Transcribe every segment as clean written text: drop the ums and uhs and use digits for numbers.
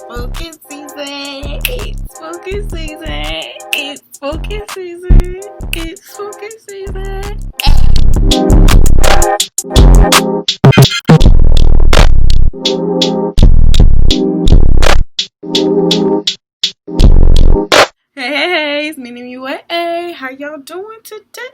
spooky season. It's spooky season. It's spooky season. It's spooky season. Hey, it's Minnie UA. How y'all doing today?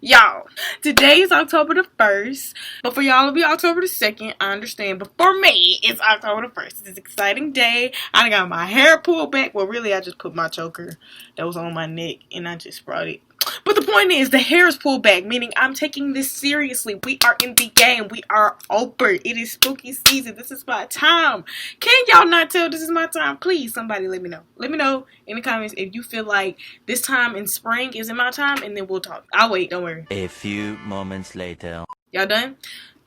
Y'all, today is October the 1st, but for y'all it'll be October the 2nd, I understand, but for me, it's October the 1st. It's an exciting day. I got my hair pulled back. Well, really, I just put my choker that was on my neck, and I just brought it. But the point is, the hair is pulled back, meaning I'm taking this seriously. We are in the game. We are over. It is spooky season. This is my time. Can y'all not tell this is my time? Please, somebody let me know. Let me know in the comments if you feel like this time in spring isn't my time, and then we'll talk. I'll wait. Don't worry. A few moments later. Y'all done?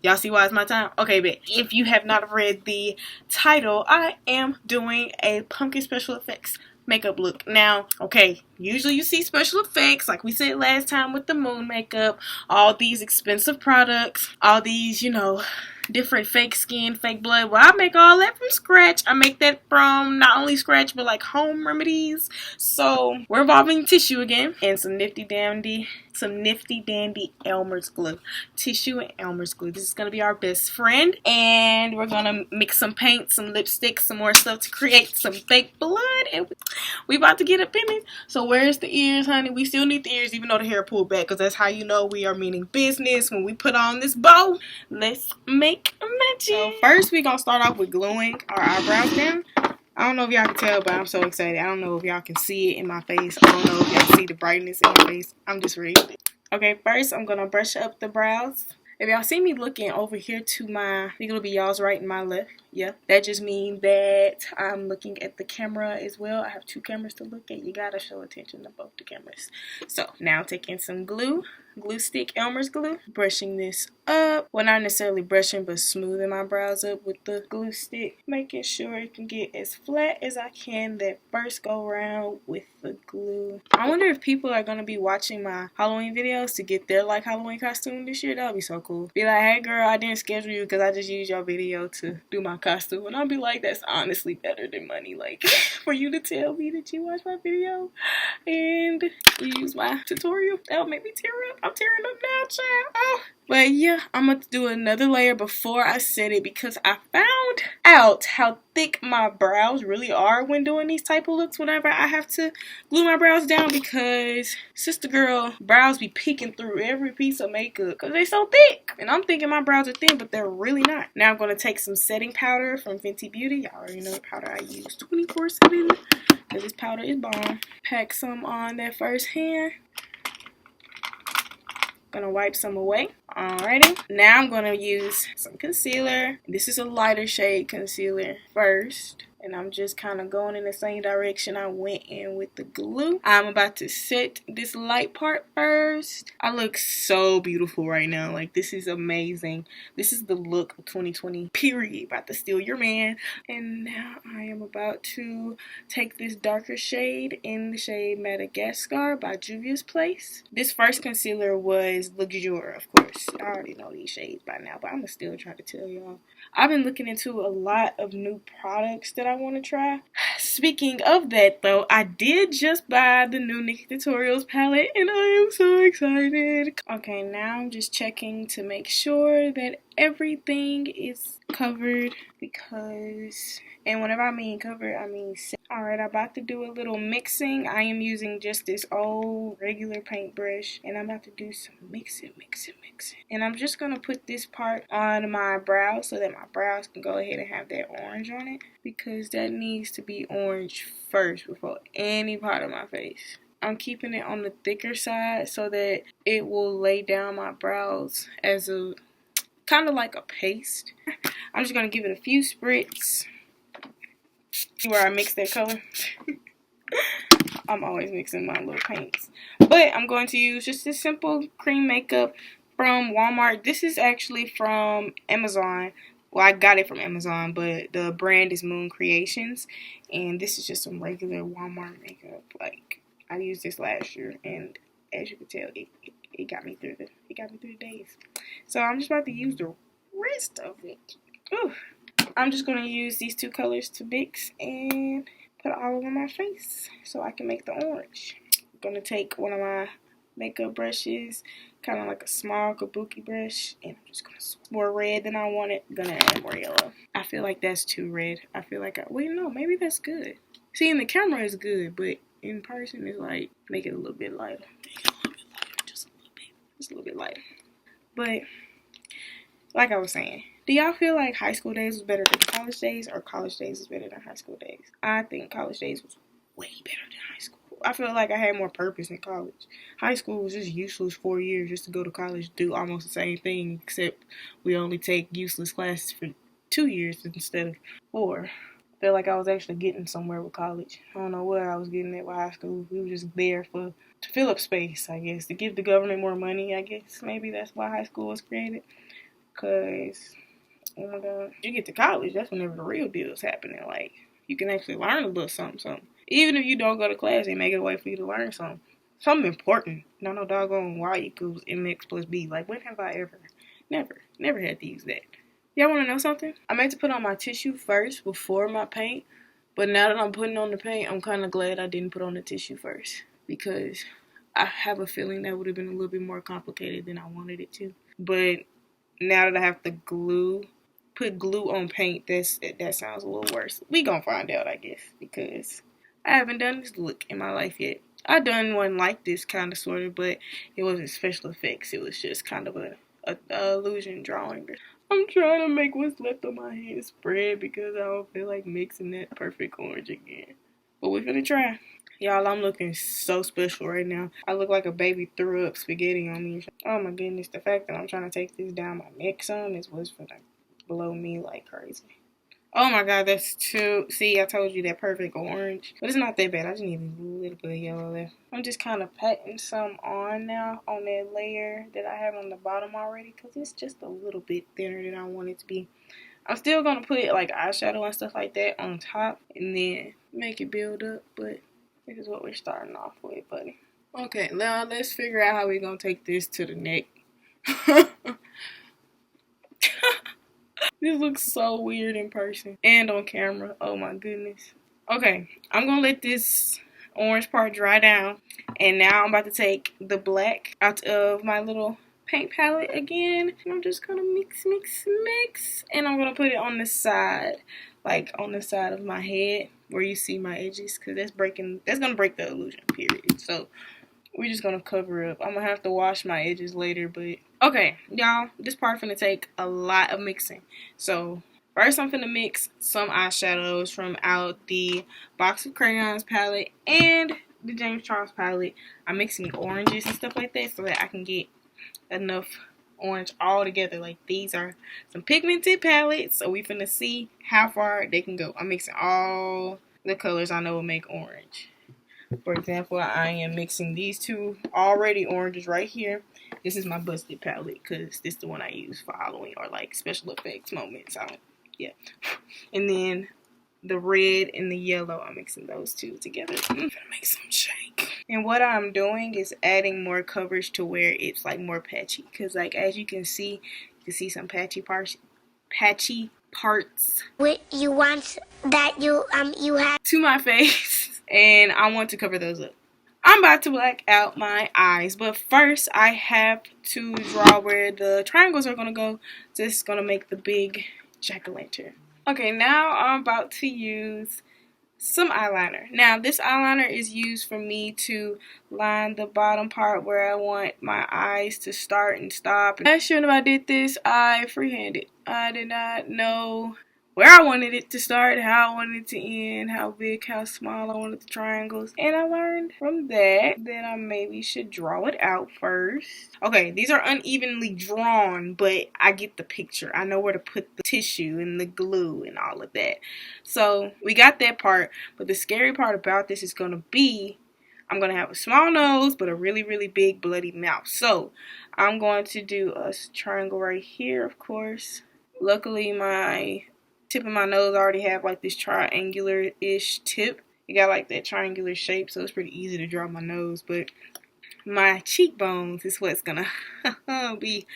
Y'all see why it's my time? Okay, but if you have not read the title, I am doing a pumpkin special effects makeup look. Now, okay, usually you see special effects, like we said last time with the moon makeup, all these expensive products, all these, different fake skin, fake blood. Well, I make all that from scratch. I make that from not only scratch, but like home remedies. So we're involving tissue again and some nifty dandy Elmer's glue. Tissue and Elmer's glue. This is going to be our best friend. And we're going to mix some paint, some lipstick, some more stuff to create some fake blood. And we about to get up in it. So where's the ears, honey? We still need the ears, even though the hair pulled back, because that's how you know we are meaning business. When we put on this bow, let's make magic. So first, we're going to start off with gluing our eyebrows down. I don't know if y'all can tell, but I'm so excited. I don't know if y'all can see it in my face. I don't know if y'all see the brightness in my face. I'm just ready. Okay, first I'm going to brush up the brows. If y'all see me looking over here to my, I think it'll be y'all's right and my left. Yeah, that just means that I'm looking at the camera as well. I have two cameras to look at. You gotta show attention to both the cameras. So now taking some glue stick, Elmer's glue, brushing this up. Well, not necessarily brushing, but smoothing my brows up with the glue stick, making sure it can get as flat as I can that first go around with the glue. I wonder if people are gonna be watching my Halloween videos to get their like Halloween costume this year. That would be so cool. Be like, hey girl, I didn't schedule you because I just used your video to do my costume, and I'll be like, that's honestly better than money, like for you to tell me that you watched my video and you use my tutorial. That'll make me tear up. I'm tearing up now, child. Oh. But yeah, I'm going to do another layer before I set it because I found out how thick my brows really are when doing these type of looks whenever I have to glue my brows down, because sister girl brows be peeking through every piece of makeup because they so thick. And I'm thinking my brows are thin, but they're really not. Now I'm going to take some setting powder from Fenty Beauty. Y'all already know the powder I use 24/7 because this powder is bomb. Pack some on that first hand. Gonna wipe some away. Alrighty. Now I'm gonna use some concealer. This is a lighter shade concealer first. And I'm just kind of going in the same direction I went in with the glue. I'm about to set this light part first. I look so beautiful right now. Like, this is amazing. This is the look of 2020, period. About to steal your man. And now I am about to take this darker shade in the shade Madagascar by Juvia's Place. This first concealer was Luxure, of course. I already know these shades by now, but I'm going to still try to tell y'all. I've been looking into a lot of new products that I want to try. Speaking of that, though, I did just buy the new Nikkie Tutorials palette, and I am so excited. Okay, now I'm just checking to make sure that everything is covered, because, and whenever I mean covered, I mean set. Alright, I'm about to do a little mixing. I am using just this old regular paintbrush, and I'm about to do some mixing. And I'm just going to put this part on my brows so that my brows can go ahead and have that orange on it, because that needs to be orange first before any part of my face. I'm keeping it on the thicker side so that it will lay down my brows as a kind of like a paste. I'm just going to give it a few spritz. See where I mix that color? I'm always mixing my little paints. But I'm going to use just this simple cream makeup from Walmart. This is actually from Amazon. Well, I got it from Amazon, but the brand is Moon Creations. And this is just some regular Walmart makeup. Like, I used this last year, and as you can tell, it got me through the days. So I'm just about to use the rest of it. Ooh. I'm just going to use these two colors to mix and put all over my face so I can make the orange. I'm going to take one of my makeup brushes, kind of like a small kabuki brush, and I'm just going to more red than I want it. I'm going to add more yellow. I feel like that's too red. I feel like, wait, no, maybe that's good. See, in the camera it's good, but in person it's like, make it a little bit lighter. Make it a little bit lighter, just a little bit. Just a little bit lighter. But, like I was saying, do y'all feel like high school days was better than college days, or college days was better than high school days? I think college days was way better than high school. I feel like I had more purpose in college. High school was just useless 4 years just to go to college, do almost the same thing, except we only take useless classes for 2 years instead of 4. I feel like I was actually getting somewhere with college. I don't know where I was getting at with high school. We were just there to fill up space, I guess, to give the government more money, I guess. Maybe that's why high school was created. Because, oh my God, you get to college, that's whenever the real deal is happening. Like, you can actually learn a little something. Even if you don't go to class, they make it a way for you to learn something. Something important. Not no doggone y equals mx plus b. Like, when have I ever? Never had to use that. Y'all want to know something? I meant to put on my tissue first before my paint. But now that I'm putting on the paint, I'm kind of glad I didn't put on the tissue first. Because I have a feeling that would have been a little bit more complicated than I wanted it to. But now that I have to put glue on paint, that sounds a little worse. We gonna find out, I guess, because I haven't done this look in my life yet. I done one like this, kind of, sort of, but it wasn't special effects. It was just kind of a illusion drawing. I'm trying to make what's left on my hand spread because I don't feel like mixing that perfect orange again. But we're gonna try. Y'all, I'm looking so special right now. I look like a baby threw up spaghetti on me. Oh my goodness, the fact that I'm trying to take this down my neck some is what's gonna blow me like crazy. Oh my God, that's too... See, I told you that perfect orange. But it's not that bad. I just need a little bit of yellow there. I'm just kind of patting some on now on that layer that I have on the bottom already, because it's just a little bit thinner than I want it to be. I'm still going to put like eyeshadow and stuff like that on top and then make it build up, but this is what we're starting off with, buddy. Okay, now let's figure out how we're going to take this to the neck. This looks so weird in person and on camera. Oh my goodness. Okay, I'm going to let this orange part dry down. And now I'm about to take the black out of my little paint palette again. And I'm just going to mix. And I'm going to put it on the side. Like on the side of my head where you see my edges. Because that's going to break the illusion, period. So we're just going to cover up. I'm going to have to wash my edges later, but... Okay, y'all, this part finna take a lot of mixing. So, first I'm finna mix some eyeshadows from out the Box of Crayons palette and the James Charles palette. I'm mixing oranges and stuff like that so that I can get enough orange all together. Like, these are some pigmented palettes, so we finna see how far they can go. I'm mixing all the colors I know will make orange. For example, I am mixing these two already oranges right here. This is my busted palette because this is the one I use for Halloween or like special effects moments. Yeah. And then the red and the yellow, I'm mixing those two together. I'm gonna make some shake. And what I'm doing is adding more coverage to where it's like more patchy. Because like as you can see some patchy parts. Wait, you want that you have to my face. And I want to cover those up. I'm about to black out my eyes, but first I have to draw where the triangles are going to go. This is going to make the big jack-o'-lantern. Okay, now I'm about to use some eyeliner. Now, this eyeliner is used for me to line the bottom part where I want my eyes to start and stop. Last year when I did this, I freehanded. I did not know where I wanted it to start, how I wanted it to end, how big, how small I wanted the triangles. And I learned from that I maybe should draw it out first. Okay, these are unevenly drawn, but I get the picture. I know where to put the tissue and the glue and all of that. So we got that part, but the scary part about this is going to be I'm going to have a small nose, but a really, really big bloody mouth. So I'm going to do a triangle right here, of course. Luckily, my tip of my nose already have like this triangular-ish tip. It got like that triangular shape, so it's pretty easy to draw my nose. But my cheekbones is what's gonna be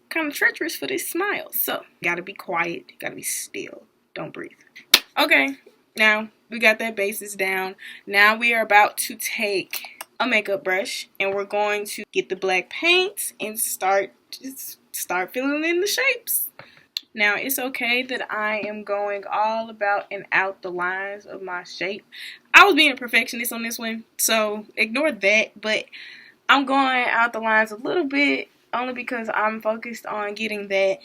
kind of treacherous for this smile. So, gotta be quiet, gotta be still. Don't breathe. Okay, now we got that basis down. Now we are about to take a makeup brush and we're going to get the black paint and start filling in the shapes. Now, it's okay that I am going all about and out the lines of my shape. I was being a perfectionist on this one, so ignore that. But I'm going out the lines a little bit only because I'm focused on getting that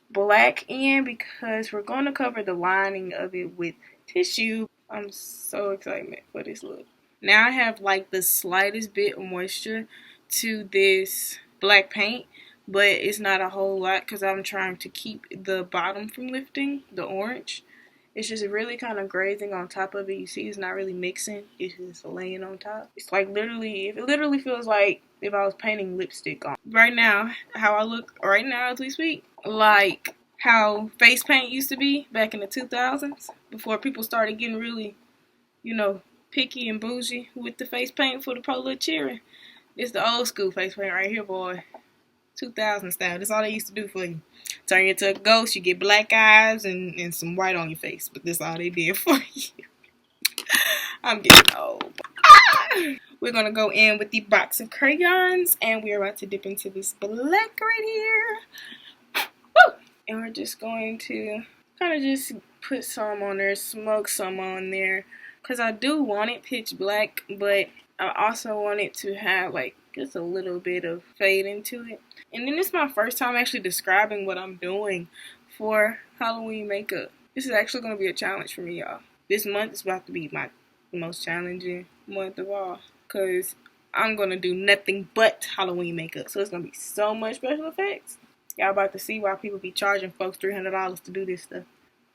black in because we're going to cover the lining of it with tissue. I'm so excited for this look. Now I have like the slightest bit of moisture to this black paint. But it's not a whole lot because I'm trying to keep the bottom from lifting, the orange. It's just really kind of grazing on top of it. You see, it's not really mixing. It's just laying on top. It's like it literally feels like if I was painting lipstick on. Right now, how I look right now as we speak, like how face paint used to be back in the 2000s before people started getting really, picky and bougie with the face paint for the Polo Cherry. It's the old school face paint right here, boy. 2000 style. That's all they used to do for you. Turn you into a ghost. You get black eyes and some white on your face. But that's all they did for you. I'm getting old. We're going to go in with the box of crayons. And we're about to dip into this black right here. Woo! And we're just going to kind of just put some on there. Smoke some on there. Because I do want it pitch black. But I also want it to have like just a little bit of fade into it. And then this is my first time actually describing what I'm doing for Halloween makeup. This is actually going to be a challenge for me, y'all. This month is about to be my most challenging month of all. Because I'm going to do nothing but Halloween makeup. So it's going to be so much special effects. Y'all about to see why people be charging folks $300 to do this stuff.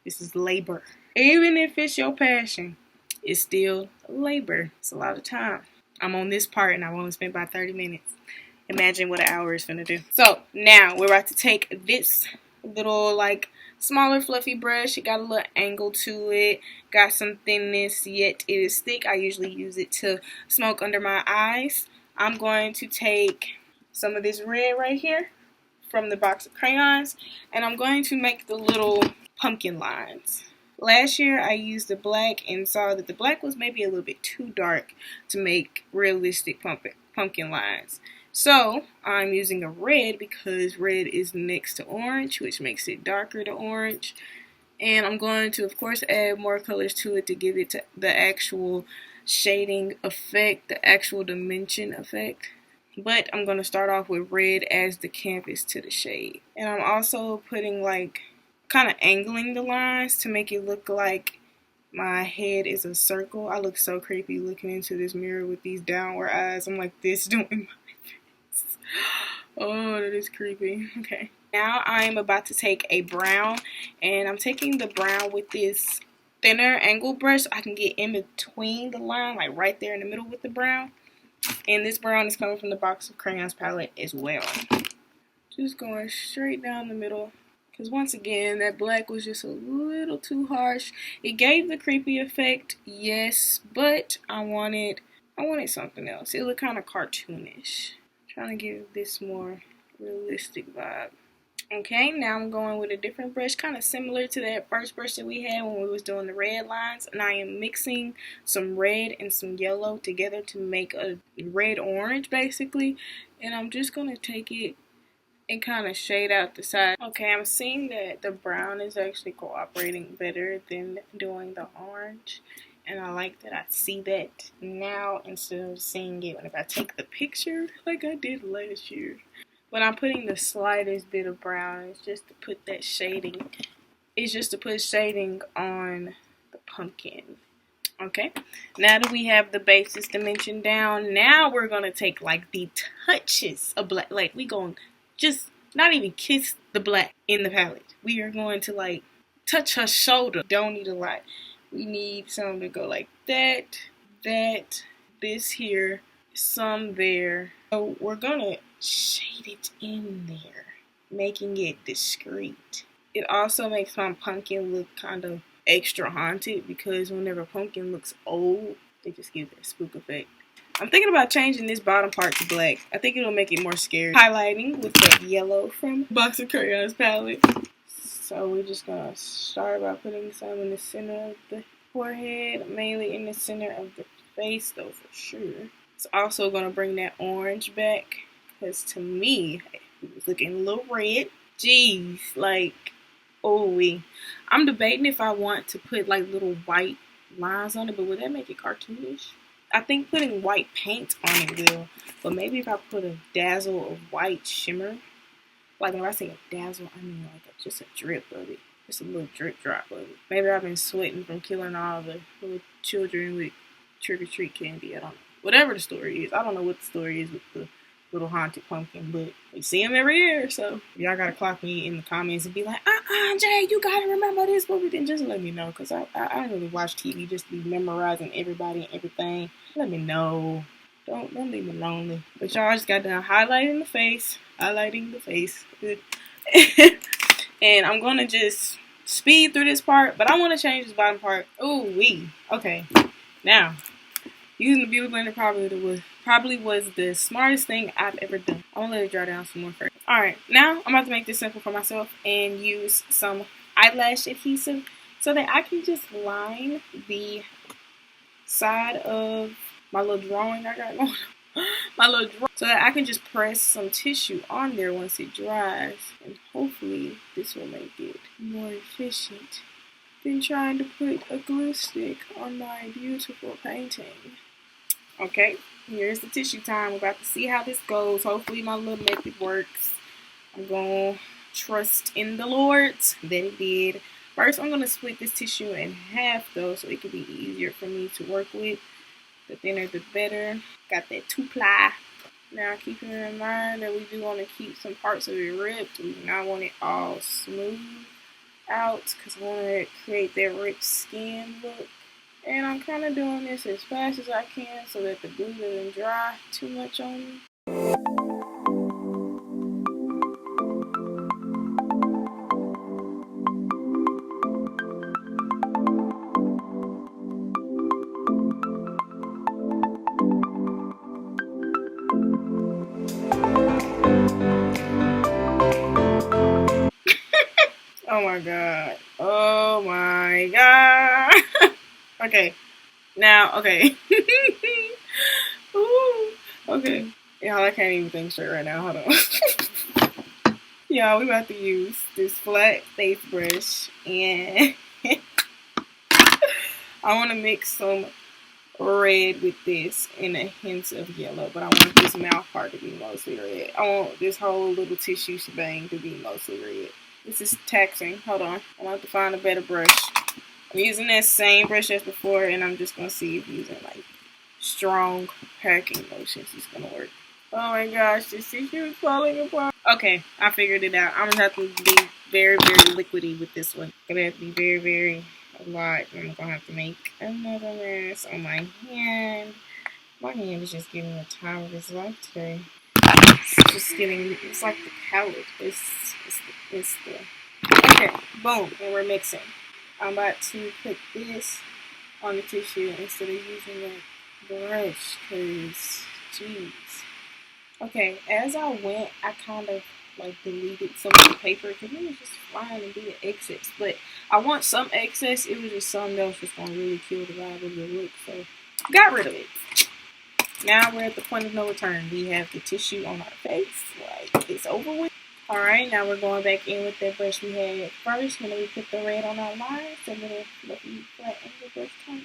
This is labor. Even if it's your passion, it's still labor. It's a lot of time. I'm on this part and I've only spent about 30 minutes. Imagine what an hour is gonna do. So now we're about to take this little like smaller fluffy brush. It got a little angle to it. Got some thinness, yet it is thick. I usually use it to smoke under my eyes. I'm going to take some of this red right here from the box of crayons. And I'm going to make the little pumpkin lines. Last year I used the black and saw that the black was maybe a little bit too dark to make realistic pumpkin lines. So I'm using a red because red is next to orange, which makes it darker to orange. And I'm going to, of course, add more colors to it to give it the actual shading effect, the actual dimension effect. But I'm going to start off with red as the canvas to the shade. And I'm also putting like kind of angling the lines to make it look like my head is a circle. I look so creepy looking into this mirror with these downward eyes. I'm like this doing my face. Oh, that is creepy. Okay. Now I'm about to take a brown, and I'm taking the brown with this thinner angle brush so I can get in between the line, like right there in the middle with the brown. And this brown is coming from the box of crayons palette as well. Just going straight down the middle. Because once again, that black was just a little too harsh. It gave the creepy effect, yes, but I wanted something else. It looked kind of cartoonish. Trying to give this more realistic vibe. Okay, now I'm going with a different brush, kind of similar to that first brush that we had when we was doing the red lines. And I am mixing some red and some yellow together to make a red-orange, basically. And I'm just going to take it and kind of shade out the side. Okay, I'm seeing that the brown is actually cooperating better than doing the orange. And I like that I see that now instead of seeing it whenever I take the picture like I did last year. But I'm putting the slightest bit of brown. It's just to put that shading. It's just to put shading on the pumpkin. Okay, now that we have the basis dimension down, now we're going to take like the touches of black. Like we going to just not even kiss the black in the palette. We are going to like touch her shoulder. Don't need a lot. We need some to go like that, this here, some there. So we're going to shade it in there, making it discreet. It also makes my pumpkin look kind of extra haunted because whenever a pumpkin looks old, they just give that spook effect. I'm thinking about changing this bottom part to black. I think it'll make it more scary. Highlighting with that yellow from Box of Crayons palette. So we're just gonna start by putting some in the center of the forehead, mainly in the center of the face though for sure. It's also gonna bring that orange back, because to me, it was looking a little red. Jeez, like, oh, I'm debating if I want to put like little white lines on it, but would that make it cartoonish? I think putting white paint on it will, but maybe if I put a dazzle of white shimmer, like when I say a dazzle, I mean like just a drip of it, just a little drip drop of it. Maybe I've been sweating from killing all the little children with trick-or-treat candy. I don't know. Whatever the story is, I don't know what the story is with the little haunted pumpkin, but we see them every year, so y'all gotta clock me in the comments and be like, Jay, you gotta remember this movie. Then just let me know, because I don't really watch TV just to be memorizing everybody and everything. Let me know. Don't leave me lonely. But y'all just got done highlighting the face. Good. And I'm gonna just speed through this part, but I want to change this bottom part. Ooh wee. Okay. Now, using the beauty blender probably was the smartest thing I've ever done. I'm gonna let it dry down some more first. Alright, now I'm about to make this simple for myself and use some eyelash adhesive so that I can just line the side of my little drawing I got going. So that I can just press some tissue on there once it dries, and hopefully this will make it more efficient than trying to put a glue stick on my beautiful painting. Okay, here's the tissue time. We're about to see how this goes. Hopefully my little method works. I'm gonna trust in the Lord that it did. First, I'm gonna split this tissue in half though, so it can be easier for me to work with. The thinner the better. Got that 2-ply. Now keeping in mind that we do want to keep some parts of it ripped. We do not want it all smooth out, because I want to create that ripped skin look. And I'm kind of doing this as fast as I can so that the glue doesn't dry too much on me. Oh my god. Okay. Now, okay. Ooh. Okay. Y'all, I can't even think straight right now. Hold on. Y'all, we about to use this flat face brush, and I want to mix some red with this and a hint of yellow, but I want this mouth part to be mostly red. I want this whole little tissue shebang to be mostly red. This is taxing. Hold on. I want to find a better brush. I'm using that same brush as before, and I'm just going to see if using like strong packing motions is going to work. Oh my gosh, this tissue is falling apart. Okay, I figured it out. I'm going to have to be very, very liquidy with this one. I'm going to have to be very, very a lot. I'm going to have to make another mess on my hand. My hand is just getting the time of its life today. It's like the palette. It's the, okay, boom, and we're mixing. I'm about to put this on the tissue instead of using the brush, because, jeez. Okay, as I went, I kind of like deleted some of the paper because it was just flying and being excess. But I want some excess. It was just something that was just going to really kill the vibe of the look, so got rid of it. Now we're at the point of no return. We have the tissue on our face, like it's over with. Alright, now we're going back in with that brush we had first. When we put the red on our lines, the little fluffy flat angle brush type.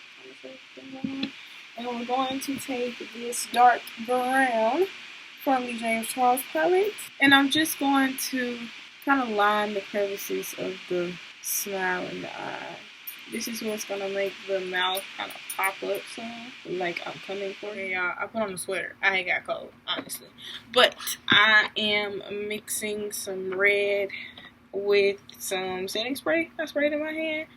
And we're going to take this dark brown from the James Charles palette, and I'm just going to kind of line the crevices of the smile in the eye. This is what's going to make the mouth kind of pop up some, like I'm coming for you. Y'all, I put on a sweater. I ain't got cold, honestly. But I am mixing some red with some setting spray. I sprayed in my hand.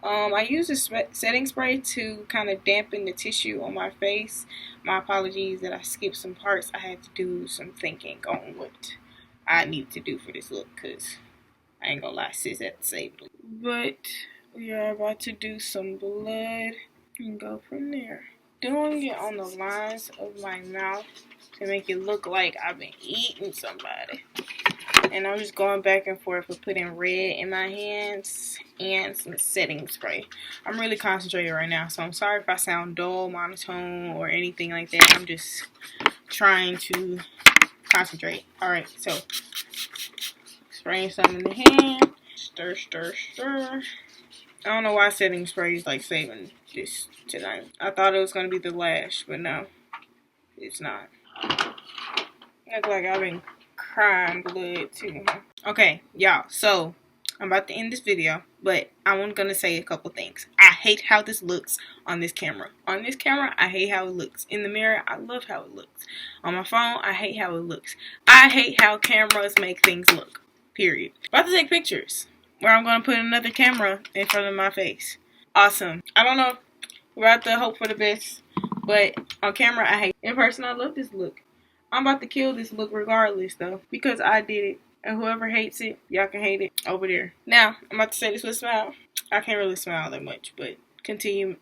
I use this setting spray to kind of dampen the tissue on my face. My apologies that I skipped some parts. I had to do some thinking on what I need to do for this look, because I ain't gonna lie, sis had to save me. But we are about to do some blood and go from there. Doing it on the lines of my mouth to make it look like I've been eating somebody. And I'm just going back and forth with putting red in my hands and some setting spray. I'm really concentrating right now, so I'm sorry if I sound dull, monotone, or anything like that. I'm just trying to concentrate. Alright, so spraying some in the hand. Stir, stir, stir. I don't know why setting spray is like saving this tonight. I thought it was going to be the lash, but no, it's not. Look like I've been crying blood too. Okay, y'all, so I'm about to end this video, but I'm going to say a couple things. I hate how this looks on this camera. On this camera, I hate how it looks. In the mirror, I love how it looks. On my phone, I hate how it looks. I hate how cameras make things look. Period. About to take pictures where I'm going to put another camera in front of my face. Awesome. I don't know. We're about to hope for the best, but on camera, I hate it. In person, I love this look. I'm about to kill this look regardless, though, because I did it. And whoever hates it, y'all can hate it over there. Now, I'm about to say this with a smile. I can't really smile that much, but continue.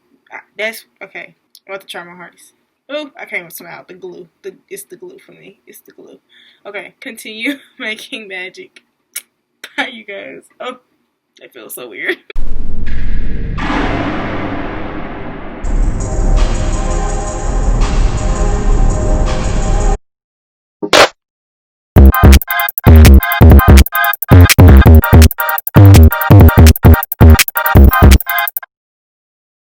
That's okay. I'm about to try my hardest. Oh, I can't even smile. The glue. It's the glue for me. It's the glue. Okay, continue making magic. Bye, you guys. Oh, that feels so weird.